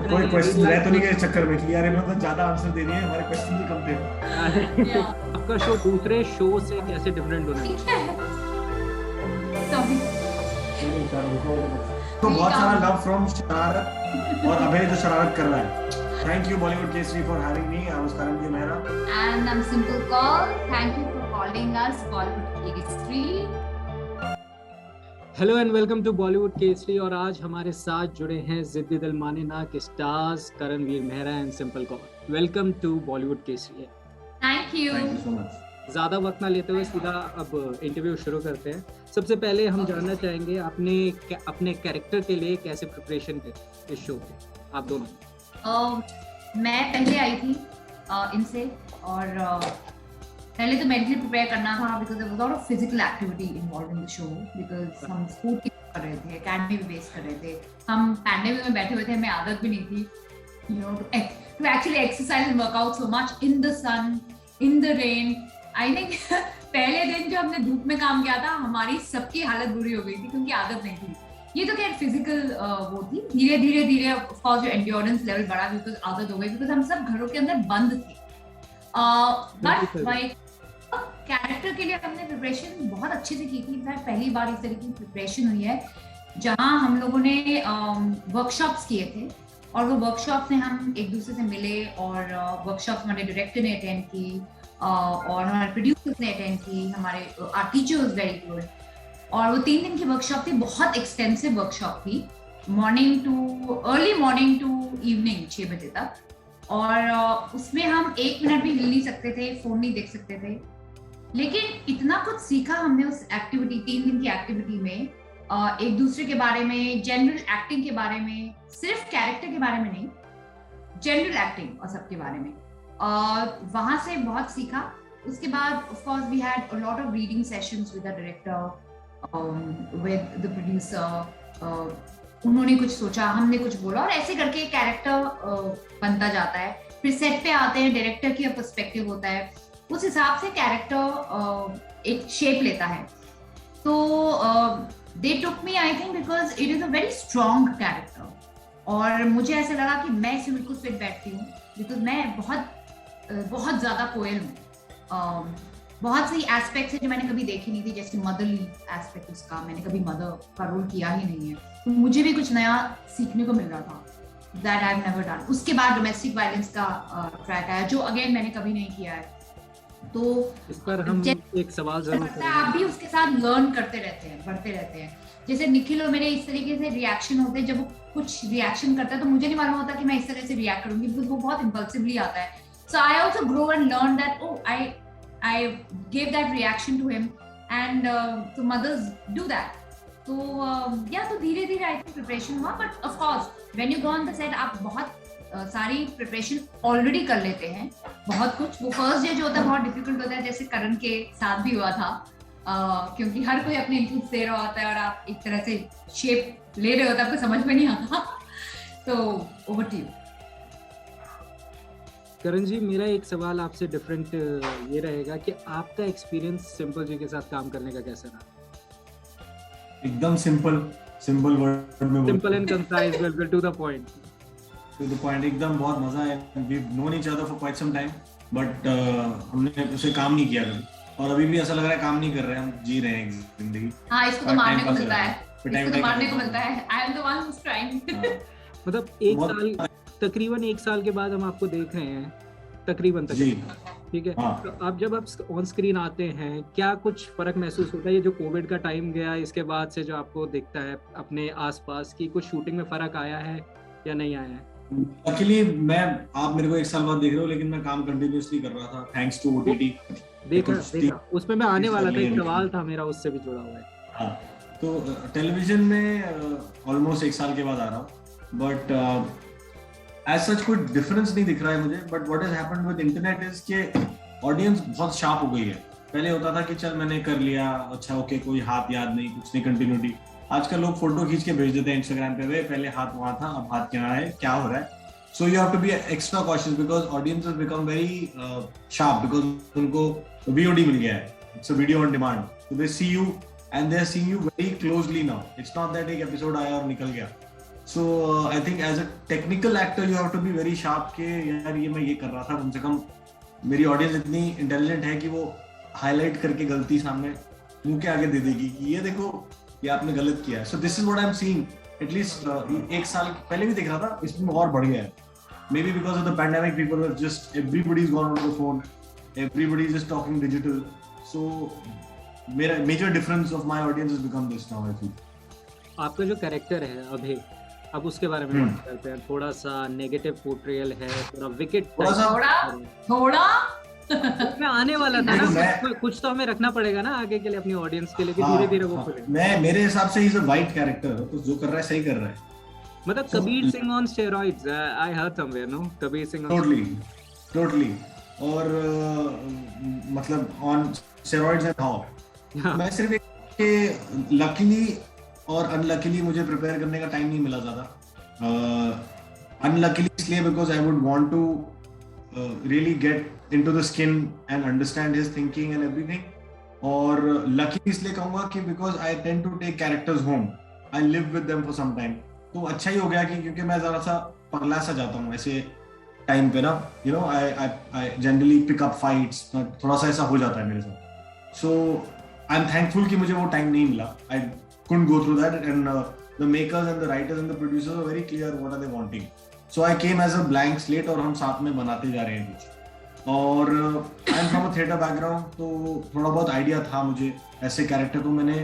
कोई क्वेश्चन रह तो नहीं गए इस चक्कर में कि यार मतलब ज्यादा आंसर दे दिए, हमारे क्वेश्चन भी कम थे। आपका शो दूसरे शो से कैसे डिफरेंट होना चाहिए? तो बहुत सारा लव फ्रॉम शरारत और अभय जो शरारत कर रहा है। Thank you Bollywood Kesari for having me. I was Karanjeet Mehra and I'm Simple Call. Thank you for calling us Bollywood Kestree. Hello and welcome to Bollywood Kesari. और आज हमारे साथ जुड़े हैं जिद्दी दिल माने ना के stars Karanveer Mehra and Simple Kaur. Welcome to Bollywood Kesari. Thank you. Thank you so much. ज़्यादा वक्त ना लेते हुए सीधा अब इंटरव्यू शुरू करते हैं। सबसे पहले हम जानना चाहेंगे अपने कैरेक्टर के लिए कैसे प्रिपरेशन की इस शो पे, आप दोनों। मैं पहले आई थी इनसे और पहले तो मेंटली प्रिपेयर करना था because there was lot of physical activity involved in the show because हम स्कूल कर रहे थे, एकेडमी भी बेस कर रहे थे, हम पैंडेमिक में बैठे हुए थे, हमें आदत भी नहीं थी you know to actually exercise and work out so much in the sun in the rain. I think पहले दिन जो हमने धूप में काम किया था हमारी सबकी हालत बुरी हो गई थी क्योंकि आदत नहीं थी। ये तो खैर फिजिकल वो थी। धीरे धीरे ऑफ कोर्स जो एंड्योरेंस लेवल बढ़ा बिकॉज आदत हो गई बिकॉज हम सब घरों के अंदर बंद थे। बट माय कैरेक्टर के लिए हमने प्रिपरेशन बहुत अच्छे से की थी। इनफैक्ट पहली बार इस तरह की प्रिपरेशन हुई है जहां हम लोगों ने वर्कशॉप्स किए थे और वो वर्कशॉप्स में हम एक दूसरे से मिले और वर्कशॉप्स हमारे डायरेक्टर ने अटेंड की और हमारे प्रोड्यूसर्स ने अटेंड की, हमारे our teacher was very good. और वो 3 दिन की वर्कशॉप थी, बहुत एक्सटेंसिव वर्कशॉप थी, अर्ली मॉर्निंग टू इवनिंग 6 बजे तक। और उसमें हम 1 मिनट भी हिल नहीं सकते थे, फोन नहीं देख सकते थे, लेकिन इतना कुछ सीखा हमने उस एक्टिविटी 3 दिन की एक्टिविटी में। एक दूसरे के बारे में, जनरल एक्टिंग के बारे में, सिर्फ कैरेक्टर के बारे में नहीं, जनरल एक्टिंग और सबके बारे में। वहां से बहुत सीखा। उसके बाद of course we had a lot of reading sessions with the director, with the producer. उन्होंने कुछ सोचा, हमने कुछ बोला और ऐसे करके कैरेक्टर बनता जाता है। फिर सेट पे आते हैं, डायरेक्टर की पर्सपेक्टिव होता है, उस हिसाब से कैरेक्टर एक शेप लेता है। तो they took me I think because it is a very strong character और मुझे ऐसा लगा कि मैं इसमें बिल्कुल फिट बैठती हूँ बिकॉज मैं बहुत ज्यादा कोयल हूँ। बहुत सी एस्पेक्ट्स है जो मैंने कभी देखी नहीं थी, जैसे मदरली एस्पेक्ट उसका, मैंने कभी मदर का रोल किया ही नहीं है, तो मुझे भी कुछ नया सीखने को मिल रहा था that I have never done. उसके बाद डोमेस्टिक वायलेंस का ट्रैक आया जो अगेन मैंने कभी नहीं किया है। तो इस पर हम एक सवाल जरूर करेंगे। आप भी उसके साथ लर्न करते रहते हैं, बढ़ते रहते हैं। जैसे निखिल और मेरे इस तरीके से रिएक्शन होते हैं, जब वो कुछ रिएक्शन करता है तो मुझे नहीं मालूम होता कि मैं इस तरह से रिएक्ट करूंगी बिकॉज वो बहुत इम्पल्सिवली आता है। So I also grow and learn that I gave that reaction to him and so mothers do that. So yeah, तो धीरे धीरे I think preparation हुआ, but of course when you go on the set आप बहुत सारी preparation already कर लेते हैं, बहुत कुछ। वो फर्स्ट डे जो होता है बहुत डिफिकल्ट होता है, जैसे करण के साथ भी हुआ था क्योंकि हर कोई अपने इनपुट दे रहा होता है और आप एक तरह से शेप ले रहे होते हैं, आपको समझ में नहीं आता। तो ओवर टू यू करण जी। मेरा एक सवाल आपसे डिफरेंट ये रहेगा कि आपका एक्सपीरियंस सिंपल जी के साथ काम करने का कैसा रहा? एकदम सिंपल वर्ड में, simple and concise, well to the point. एकदम बहुत मजा आया। We known each other for quite some time but हमने उसे काम नहीं किया कभी और अभी भी ऐसा लग रहा है काम नहीं कर रहे हैं, हम जी रहे हैं जिंदगी। हाँ, इसको तो मारने को मिलता है, इसको तो मारने को मिलता है। I am the one who is trying. मतलब तकरीबन एक साल के बाद हम आपको देख रहे हैं, तकरीबन ठीक है। हाँ। तो आप जब आप ऑन स्क्रीन आते हैं क्या कुछ फर्क महसूस होता है? ये जो कोविड का टाइम गया इसके बाद से जो आपको दिखता है अपने आसपास की, कुछ शूटिंग में फर्क आया है या नहीं आया है? एक्चुअली आप मेरे को एक साल बाद देख रहे हो लेकिन मैं काम कंटिन्यूअसली कर रहा था थैंक्स टू ओटीटी। देखा उसमें मैं आने वाला था, एक सवाल था मेरा उससे भी जुड़ा हुआ है। हाँ, तो टेलीविजन में ऑलमोस्ट 1 साल के बाद आ रहा हूँ बट एज सच कोई डिफरेंस नहीं दिख रहा है मुझे। But what has happened with internet is के ऑडियंस बहुत शार्प हो गई है। पहले होता था कि चल मैंने कर लिया, अच्छा ओके, कोई हाथ याद नहीं, कुछ नहीं, कंटिन्यूटी। आजकल लोग फोटो खींच के भेज देते हैं इंस्टाग्राम पे, पहले हाथ वहां था, अब हाथ क्या है, क्या हो रहा है। So you have to be extra cautious because audience has become very sharp because उनको वीओडी मिल गया है, it's a video on demand, so they see you and they are seeing you very closely now. It's not that एक episode आया और निकल गया। So I think as a technical actor you have to be very sharp के यार ये मैं ये कर रहा था, कम से कम मेरी ऑडियंस इतनी इंटेलिजेंट है कि वो हाईलाइट करके गलती सामने मुंह के आगे दे देगी कि ये देखो ये आपने गलत किया है. So this is what I am seeing. At least एक साल पहले भी देख रहा था, इसमें और बढ़ गया है. Maybe because of the pandemic, people were just, everybody's gone on the phone, everybody's just talking digital. So, major difference of my audience has become this now, I feel. आपका जो कैरेक्टर है अभय, अब उसके बारे में बात करते हैं. थोड़ा सा नेगेटिव पोर्ट्रेयल है, थोड़ा विकेट, थोड़ा मैं आने वाला था ना. कुछ तो हमें रखना पड़ेगा ना आगे के लिए अपनी ऑडियंस के लिए कि धीरे धीरे वो खुले. मैं मेरे हिसाब से इज अ वाइट कैरेक्टर, तो जो कर रहा है सही कर रहा है. मतलब Kabir Singh on steroids, I heard somewhere, no? Kabir Singh totally और मतलब ऑन स्टेरॉइड्स एंड हाउ. मैं सिर्फ एक कि लकीली और अनलकीली मुझे प्रिपेयर करने का टाइम नहीं मिला ज्यादा. अनलकीली इसलिए because I would want to really get into the skin and understand his thinking and everything. और lucky इसलिए कहूँगा कि because I tend to take characters home, I live with them for some time. तो अच्छा ही हो गया कि क्योंकि मैं जरा सा पगला सा जाता हूँ ऐसे टाइम पे ना, you know, I generally pick up fights, थोड़ा सा ऐसा हो जाता है मेरे साथ. So I'm thankful कि मुझे वो टाइम नहीं मिला. I couldn't go through that, and the makers and the writers and the producers are very clear what are they wanting. So I came as a blank slate और हम साथ में बनाते जा रहे हैं कुछ. और I am from a theatre background, तो थोड़ा बहुत आइडिया था मुझे ऐसे कैरेक्टर, तो मैंने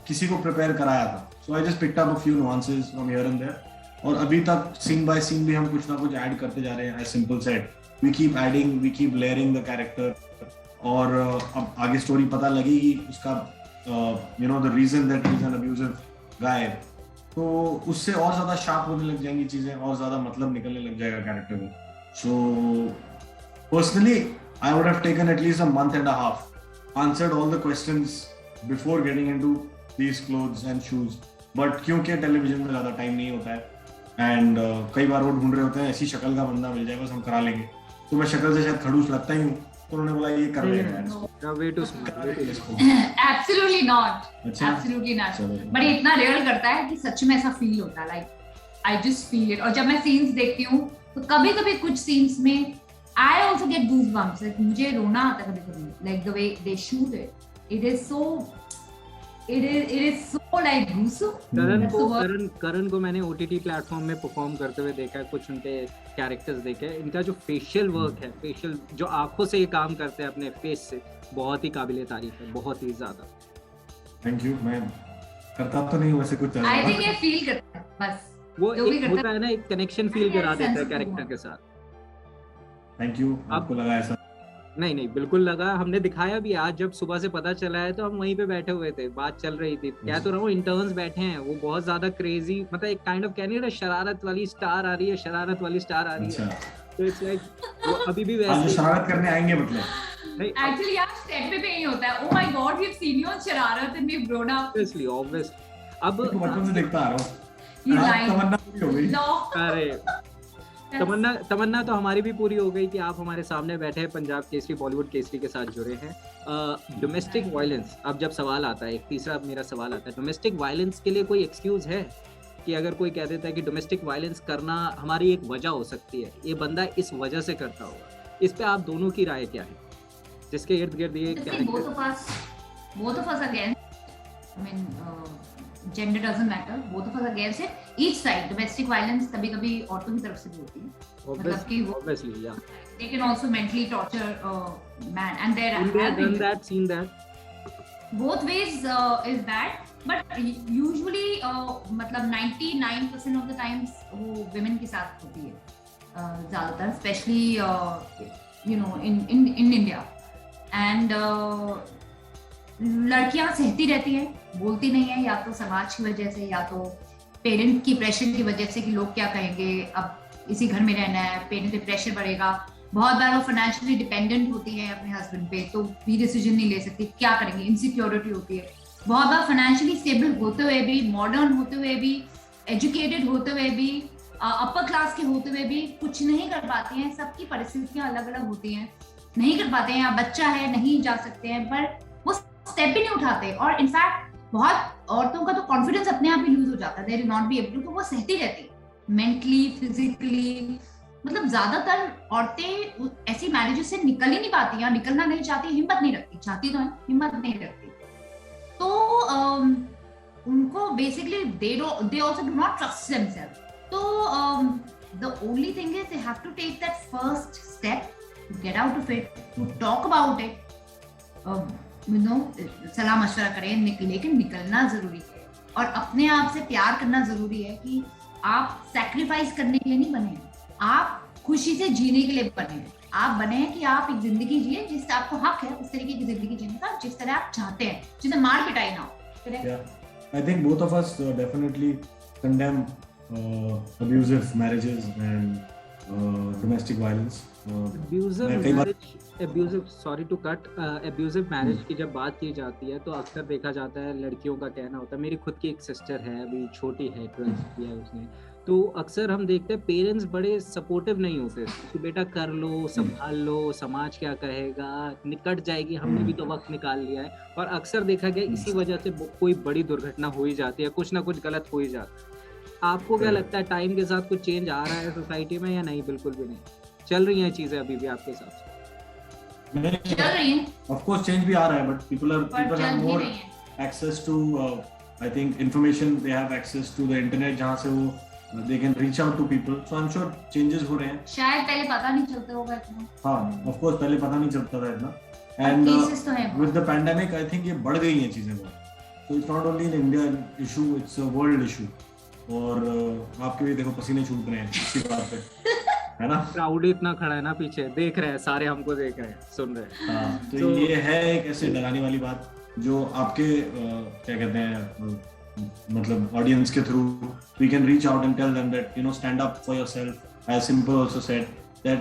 किसी को प्रिपेयर कराया था. So I just picked up a few nuances from here and there, और अभी तक सीन बाय सीन भी हम कुछ ना कुछ ऐड करते जा रहे हैं. As simple said, we keep adding, we keep layering the character. और अब आगे स्टोरी पता लगेगी उसका, you know, the reason that he is an abusive guy, तो उससे और ज्यादा शार्प होने लग जाएंगी चीजें, और ज्यादा मतलब निकलने लग जाएगा कैरेक्टर में. So personally I would have taken at least a month and a half, answered all the questions before getting into these clothes and shoes. But क्योंकि टेलीविजन में ज्यादा टाइम नहीं होता है एंड कई बार वो ढूंढ रहे होते हैं ऐसी शक्ल का बंदा मिल जाए बस हम करा लेंगे, तो मैं शक्ल से शायद खड़ूस लगता ही हूँ, तो उन्होंने बोला ये कर लेगा. Way too smart. Absolutely not, absolutely not. But इतना रियल करता है कि सच में ऐसा फील होता है, like I just feel it. और जब मैं सीन्स देखती हूँ तो कभी-कभी कुछ सीन्स में I also get goosebumps, like मुझे रोना आता है कभी-कभी, like the way they shoot it. It is so like gruesome. करण को मैंने ओटीटी प्लेटफॉर्म में परफॉर्म करते हुए देखा है, कुछ उनके कैरेक्टर्स देखे. इनका जो फेशियल वर्क है, फेशियल जो आंखों से ये काम करते हैं अपने फेस से, बहुत ही काबिले तारीफ है, बहुत ही ज्यादा. Thank you. मैं करता तो नहीं वैसे कुछ, आई थिंक ये फील करता है बस, वो एक होता है ना, एक कनेक्शन फील करा देता है कैरेक्टर के साथ. Thank you. आपको लगा ऐसा? नहीं बिल्कुल लगा. हमने दिखाया भी आज, जब सुबह से पता चला है तो हम वहीं पे बैठे हुए थे, बात चल रही थी. क्या तो रहा हूँ, इंटर्न्स बैठे हैं, वो बहुत ज्यादा क्रेजी, मतलब एक काइंड ऑफ कहने ना, शरारत वाली स्टार आ रही है, शरारत वाली स्टार आ रही है. तो इट्स लाइक वो अभी भी वैसे शरारत करने आएंगे, मतलब एक्चुअली यार सेट पे ही होता है. Oh my god, we have seen you on Shararat and we have grown up. Obviously. अब बचपन से देखता आ रहा हूँ. तमन्ना पूरी हो गई. अरे तमन्ना तो हमारी भी पूरी हो गई कि आप हमारे सामने बैठे हैं, पंजाब केसरी, बॉलीवुड केसरी के साथ जुड़े हैं. डोमेस्टिक वायलेंस, अब जब सवाल आता है, एक तीसरा मेरा सवाल आता है, डोमेस्टिक वायलेंस के लिए कोई एक्सक्यूज है कि अगर कोई कह देता है कि डोमेस्टिक वायलेंस करना हमारी एक वजह हो सकती है, ये बंदा इस वजह से करता होगा, इस पे आप दोनों की राय क्या है, जिसके इर्द गिर्द ये both of us against, I mean gender doesn't matter, both of us against it. Each side, domestic violence कभी-कभी औरतों की तरफ से भी होती है, मतलब कि वो obviously yeah, they can also mentally torture man, and there have seen that both ways is bad, but usually मतलब 99% of the times वो women के साथ होती है ज़्यादातर, especially you know in India, and लड़कियां सहती रहती हैं, बोलती नहीं है, या तो समाज की वजह से, या तो पेरेंट की प्रेशर की वजह से कि लोग क्या कहेंगे, अब इसी घर में रहना है, पेरेंट पे प्रेशर बढ़ेगा. बहुत बार वो फाइनेंशियली डिपेंडेंट होती है अपने हस्बैंड पे, तो भी डिसीजन नहीं ले सकती, क्या करेंगे, इनसिक्योरिटी होती है. बहुत बार फाइनेंशियली स्टेबल होते हुए भी, मॉडर्न होते हुए भी, एजुकेटेड होते हुए भी, अपर क्लास के होते हुए भी कुछ नहीं कर पाती हैं. सबकी परिस्थितियां अलग अलग होती हैं, नहीं कर पाते हैं, या बच्चा है नहीं जा सकते हैं, पर वो स्टेप भी नहीं उठाते. और इनफैक्ट बहुत औरतों का तो कॉन्फिडेंस अपने आप ही लूज हो जाता है, they will not be able to, तो वो सहती रहती है मेंटली फिजिकली। मतलब ज्यादातर औरतें ऐसी मैरिजेस से निकल ही नहीं पाती या निकलना नहीं चाहती, हिम्मत नहीं रखती, चाहती तो है हिम्मत नहीं रखती। तो उनको basically they also do not trust themselves. तो the only thing is they have to take that first step to get out of it, to talk about it, सलाह मशवरा करें, लेकिन निकलना जरूरी है। और अपने आप से प्यार करना जरूरी है कि आप सैक्रिफाइस करने के लिए नहीं बने हैं, आप खुशी से जीने के लिए बने हैं। आप बने हैं कि आप एक जिंदगी जिए जिससे आपको हक है उस तरीके की जिंदगी जीने का जिस तरह आप चाहते हैं, जिसमें मार पिटाई ना हो। Yeah, I think both of us definitely condemn abusive marriages and domestic violence. abusive marriage की जब बात की जाती है तो अक्सर देखा जाता है, लड़कियों का कहना होता है, मेरी खुद की एक सिस्टर है, अभी छोटी है, 12th किया है उसने, तो अक्सर हम देखते हैं पेरेंट्स बड़े सपोर्टिव नहीं होते कि बेटा कर लो, संभाल लो, समाज क्या कहेगा, निकट जाएगी, हमने भी तो वक्त निकाल लिया है। और अक्सर देखा गया इसी वजह से कोई बड़ी दुर्घटना हो ही जाती है, कुछ ना कुछ गलत हो ही जाता है। आपको क्या लगता है, टाइम के साथ कुछ चेंज आ रहा है सोसाइटी में या नहीं? बिल्कुल भी नहीं, चल रही हैं चीजें अभी भी आपके हिसाब से? चल रही हैं, ऑफ कोर्स चेंज भी आ रहा है, but people have more access to I think information, they have access to the internet, जहाँ से वो they can reach out to people, so I'm sure changes हो रहे हैं। शायद पहले पता नहीं चलता होगा इतना। हाँ, of course पहले पता नहीं चलता था इतना, and with the pandemic I think ये बढ़ गई हैं चीजें बहुत, so it's not only an Indian issue, it's a world issue। और आपके भी देखो पसीने छूट रहे हैं इसी बात पे, है ना? क्राउड इतना खड़ा है ना पीछे, देख रहे हैं सारे, हमको देख रहे हैं, सुन रहे हैं। हाँ, तो ये है एक ऐसे डराने वाली बात जो आपके क्या कहते हैं, मतलब ऑडियंस के through we can reach out and tell them that stand up for yourself, as Simple also said that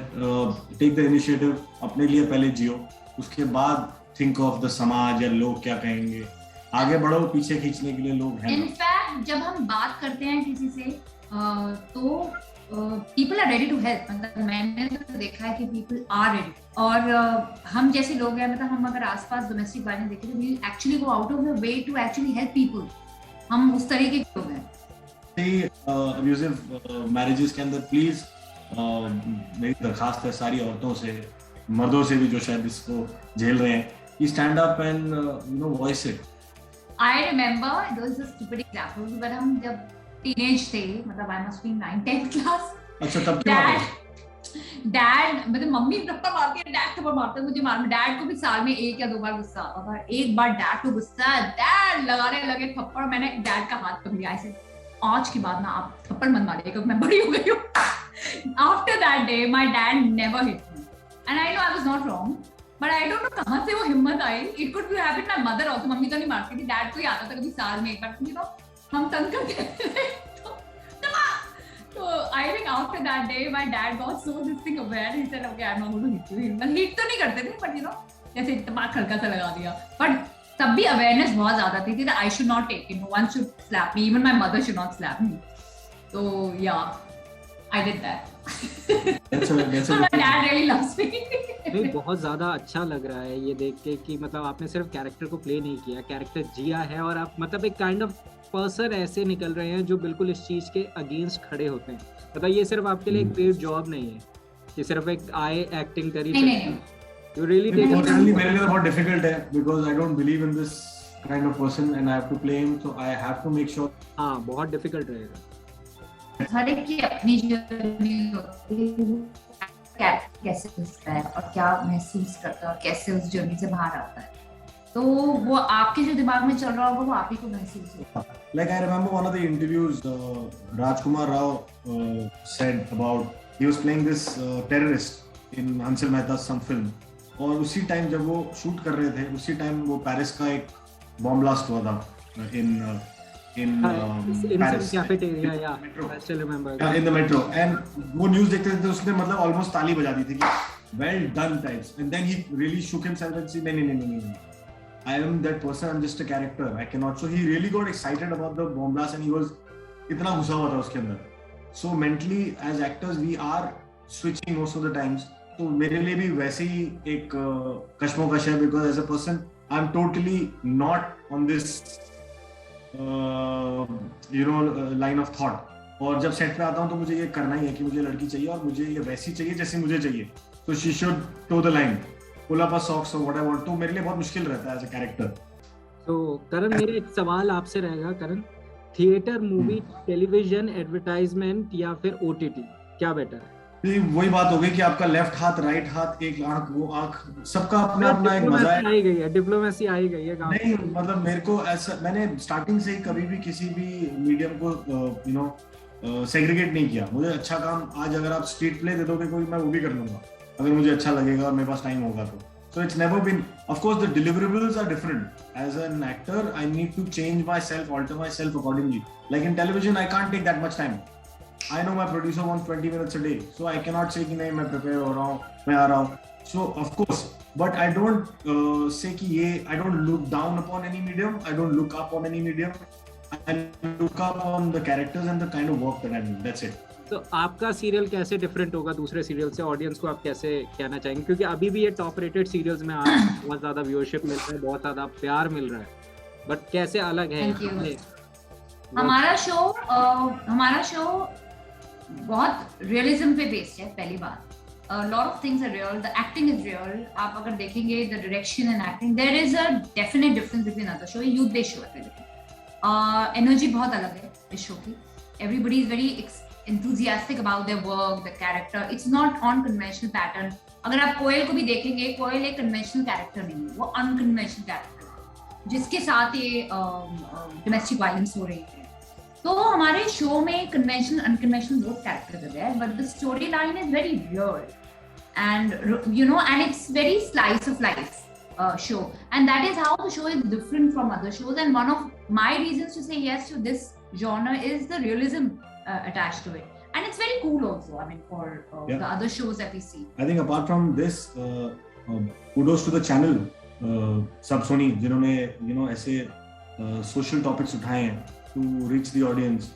take the initiative, अपने लिए पहले जियो, उसके बाद think of the समाज या लोग क्या कहेंगे, आगे बढ़ो, पीछे खींचने के लिए लोग हैं। इनफैक्ट जब हम बात करते हैं किसी से तो people are ready to help, मतलब मैंने तो देखा है कि पीपल आर रेडी। और हम जैसे लोग हैं, मतलब हम अगर आसपास डोमेस्टिक वायलेंस देखें तो we actually go out of the way to actually help people, हम उस तरीके के लोग हैं। अब्यूजिव मैरिजेस के अंदर प्लीज मेरी दरखास्त है सारी औरतों से, मर्दों से भी जो शायद इसको झेल रहे हैं, कि stand up and voice it. I remember those stupid examples, but हम जब टीनेज थे, मतलब I must be 9th class. अच्छा, तब क्या हुआ? डैड मतलब मम्मी थप्पड़ मारती है, डैड थप्पड़ मारते हैं, मुझे मार, डैड को भी साल में 1 या 2 बार गुस्सा आता था। एक बार डैड को गुस्सा, डैड लगाने लगे थप्पड़, मैंने डैड का हाथ पकड़ लिया ऐसे, आज के बाद ना आप थप्पड़ मत मारिए क्योंकि मैं बड़ी हो गई हूँ। After that day my dad never hit me and I know I was not wrong, but I don't know कहां से वो हिम्मत आई। It could be happened my mother also, मम्मी तो नहीं मारती थी, डैड को ही आता था कभी साल में एक बार, हम तंग करते थे। So I think after that day, my dad got so this thing aware. He said, "Okay, I'm not going to hit you." मतलब hit तो नहीं करते थे, but जैसे दिमाग हल्का सा लगा दिया। But तब भी awareness बहुत ज़्यादा थी that I should not take it. No one should slap me. Even my mother should not slap me. So yeah, I did that. So my dad really loves me. नहीं, बहुत ज़्यादा अच्छा लग रहा है ये देख के कि मतलब आपने सिर्फ कैरेक्टर को प्ले नहीं किया, कैरेक्टर जिया है, और आप मतलब एक काइंड ऑफ पर्सन ऐसे निकल रहे हैं जो बिल्कुल इस चीज के अगेंस्ट खड़े होते हैं। मतलब ये सिर्फ आपके लिए एक पेड जॉब नहीं है, ये सिर्फ एक आए एक्टिंग करी। You really take it. मेरे लिए बहुत डिफिकल्ट है because I don't believe in this kind of person and I have to play him, so I have to make sure. हाँ, बहुत डिफिकल्ट रहेगा। हर एक की अपनी जर्नी होती है, कैसे सोचता है और क्या महसूस करता है और कैसे उस जर्नी से बाहर आता है, तो वो आपके जो दिमाग में चल रहा होगा वो आप ही को महसूस होगा। Like I remember one of the interviews Rajkumar Rao said about he was playing this terrorist in Hansal Mehta's some film, और उसी टाइम जब वो शूट कर रहे थे उसी टाइम वो पेरिस का एक बॉम्ब ब्लास्ट हुआ था in Paris cafeteria, yeah, I still remember. Yeah, in the metro, and वो न्यूज़ देखते थे तो उसने मतलब ऑलमोस्ट ताली बजा दी थी कि well done types, and then he really shook himself and said नहीं, I am that person, I'm just a character, I cannot. So he really got excited about the bomb blast and he was इतना घुसा हुआ था उसके अंदर. So mentally as actors we are switching most of the times. तो मेरे लिए भी वैसे ही एक कश्मोकश है because as a person I'm totally not on this line of thought, और जब सेट पे आता हूँ तो मुझे ये करना ही है कि मुझे लड़की चाहिए और मुझे ये वैसी चाहिए जैसे मुझे चाहिए, तो she should toe the line, pull up a socks और व्हाट आई वांट, तो मेरे लिए बहुत मुश्किल रहता है एज अ कैरेक्टर। तो करण, मेरा एक सवाल आपसे रहेगा करण, थिएटर, मूवी, टेलीविजन, एडवर्टाइजमेंट या फिर ओटीटी, क्या बेटर है? वही बात हो गई कि आपका लेफ्ट हाथ, राइट हाथ, एक आंख, वो आंख, सबका अपना अपना एक मजा है। आई गई है, डिप्लोमेसी आई गई है काम। नहीं मतलब मेरे को ऐसा, मैंने स्टार्टिंग से ही कभी भी किसी भी मीडियम को सेग्रीगेट नहीं किया। मुझे अच्छा काम, आज अगर आप स्ट्रीट प्ले दे दोगे कोई, मैं वो भी कर लूंगा अगर मुझे अच्छा लगेगा और मेरे पास टाइम होगा तो। So it's never been, of course the deliverables are different. As an actor, I need to change myself, alter myself accordingly. Like in television, I can't take that much time. I know my producer wants 20 minutes a day, so I cannot say कि नहीं मैं prepare हो रहा हूँ, मैं आ रहा हूँ. So of course, but I don't say कि ये, I don't look down upon any medium, I don't look up on any medium. I look up on the characters and the kind of work that I do. That's it. तो आपका serial कैसे different होगा दूसरे serial से? Audience को आप कैसे कहना चाहेंगे, क्योंकि अभी भी ये टॉप रेटेड सीरियल्स में आज बहुत ज्यादा व्यूअरशिप मिल रहा है, बहुत ज्यादा प्यार मिल रहा है, बट कैसे अलग है? हमारा शो बहुत रियलिज्म पे बेस्ड है। पहली बात, lot of things are real, the acting is real. आप अगर देखेंगे the direction and acting, there is a definite difference between other show. Youth based show है, एनर्जी बहुत अलग है इस शो की। Everybody is very enthusiastic about their work, the character. It's not on conventional pattern. अगर आप कोयल को भी देखेंगे, कोयल एक conventional character नहीं है, वो unconventional character है, जिसके साथ ये domestic violence हो रही है। तो हमारे शो में conventional, unconventional both characters are there, but the storyline is very real, and and it's very slice of life show, and that is how the show is different from other shows. And one of my reasons to say yes to this genre is the realism attached to it, and it's very cool also, I mean, for the other shows that we see. I think apart from this, kudos to the channel Sub Sony, जिन्होंने ऐसे social topics उठाए हैं to reach the audience,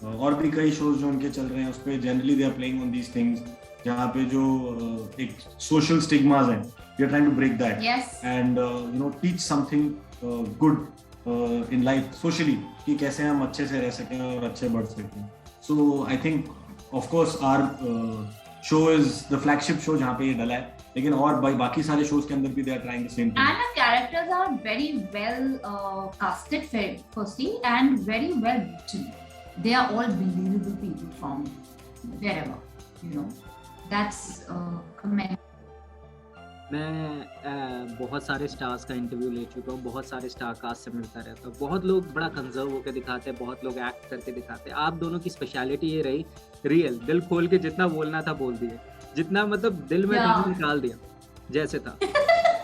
और भी कई shows जो उनके चल रहे हैं उस पे generally they are playing on these things, जहाँ पे जो एक social stigmas हैं, they are trying to break that, yes, and teach something good in life socially, कि कैसे हम अच्छे से रह सकें और अच्छे बढ़ सकें. So I think of course our show is the flagship show जहाँ पे ये डला है, लेकिन और बाकी सारे shows के अंदर भी they are trying the same thing. And the characters are very well casted firstly, and very well written. They are all believable people from wherever, that's commendable. मैं बहुत सारे स्टार्स का इंटरव्यू ले चुका हूँ, बहुत सारे स्टार कास्ट से मिलता रहता हूँ। बहुत लोग बड़ा कंजर्व होकर दिखाते हैं, बहुत लोग एक्ट करके दिखाते हैं। आप दोनों की स्पेशलिटी ये रही रियल, दिल खोल के जितना बोलना था बोल दिए, जितना मतलब दिल में था निकाल दिया जैसे था,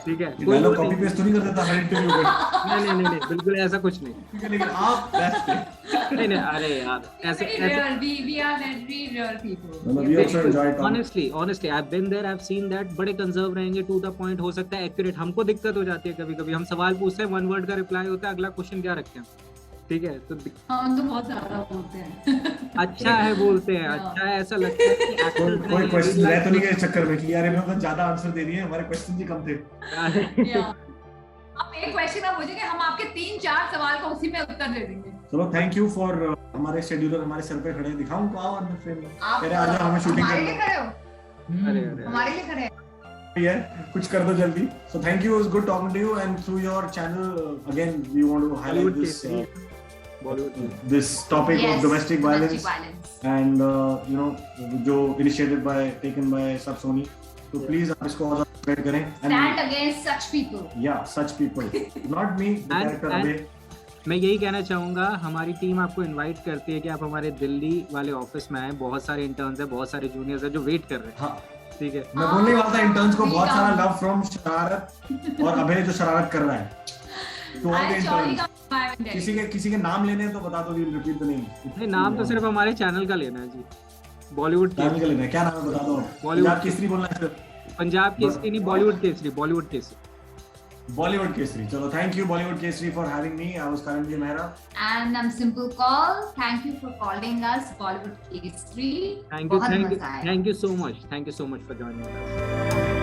ठीक है? कोई डायलॉग कॉपी पेस्ट तो नहीं कर देता हर इंटरव्यू में? नहीं, बिल्कुल ऐसा कुछ नहीं। लेकिन आप नहीं, अरे यार ऐसे we are very real people. honestly I've been there, I've seen that. बड़े कंजर्व रहेंगे, टू द पॉइंट हो सकता है, एक्यूरेट। हमको दिक्कत हो जाती है कभी-कभी, हम सवाल पूछते हैं, 1 वर्ड का रिप्लाई होता है, अगला क्वेश्चन क्या रखें, ठीक है? तो हम तो बहुत ज्यादा बोलते हैं। अच्छा है बोलते हैं, अच्छा है, ऐसा लगता है कि कोई क्वेश्चन रह तो नहीं गए चक्कर में कि यार इन्होंने तो ज्यादा आंसर दे दिए, हमारे क्वेश्चन ही कम थे। आप एक क्वेश्चन आप पूछेंगे, हम आपके 3-4 सवाल का उसी में उत्तर दे देंगे। चलो थैंक यू फॉर, हमारे शेड्यूलर हमारे सर पे खड़े, दिखाऊं क्या और फ्रेम में? अरे आ जाओ, हमें शूटिंग करनी है। अरे हमारे लिए खड़े हैं, कुछ कर दो जल्दी। So thank you, it was good talking to you, and through your channel again we want to highlight this topic of domestic violence, and जो initiated taken by Sub Sony. So please आप इसको और spread करें, stand against such people. Yeah, such people, not me, the character Abhay. मैं यही कहना चाहूँगा, हमारी टीम आपको इनवाइट करती है कि आप हमारे दिल्ली वाले ऑफिस में आए। बहुत सारे इंटर्न्स हैं, बहुत सारे जूनियर्स हैं जो वेट कर रहे हैं। हाँ, ठीक है, मैं बोलने वाला था इंटर्न्स को बहुत सारा लव फ्रॉम शरारत और अभय जो शरारत कर रहा है। तो ऑल द इंटर्न्स, किसी के नाम लेने हैं तो बता दो, वील रिपीट द नेम। नहीं, नाम तो सिर्फ हमारे चैनल का लेना है जी, बॉलीवुड चैनल का लेना है। क्या नाम है बता दो? पंजाब केसरी बोलना है? पंजाब केसरी नहीं, Bollywood Kesari, Bollywood Kesari. Bollywood Kesari. Chalo, thank you Bollywood Kesari for having me. I was Karan Mehra. And I'm Simple Call. Thank you for calling us Bollywood Kesari. Thank you so much. Thank you so much for joining us.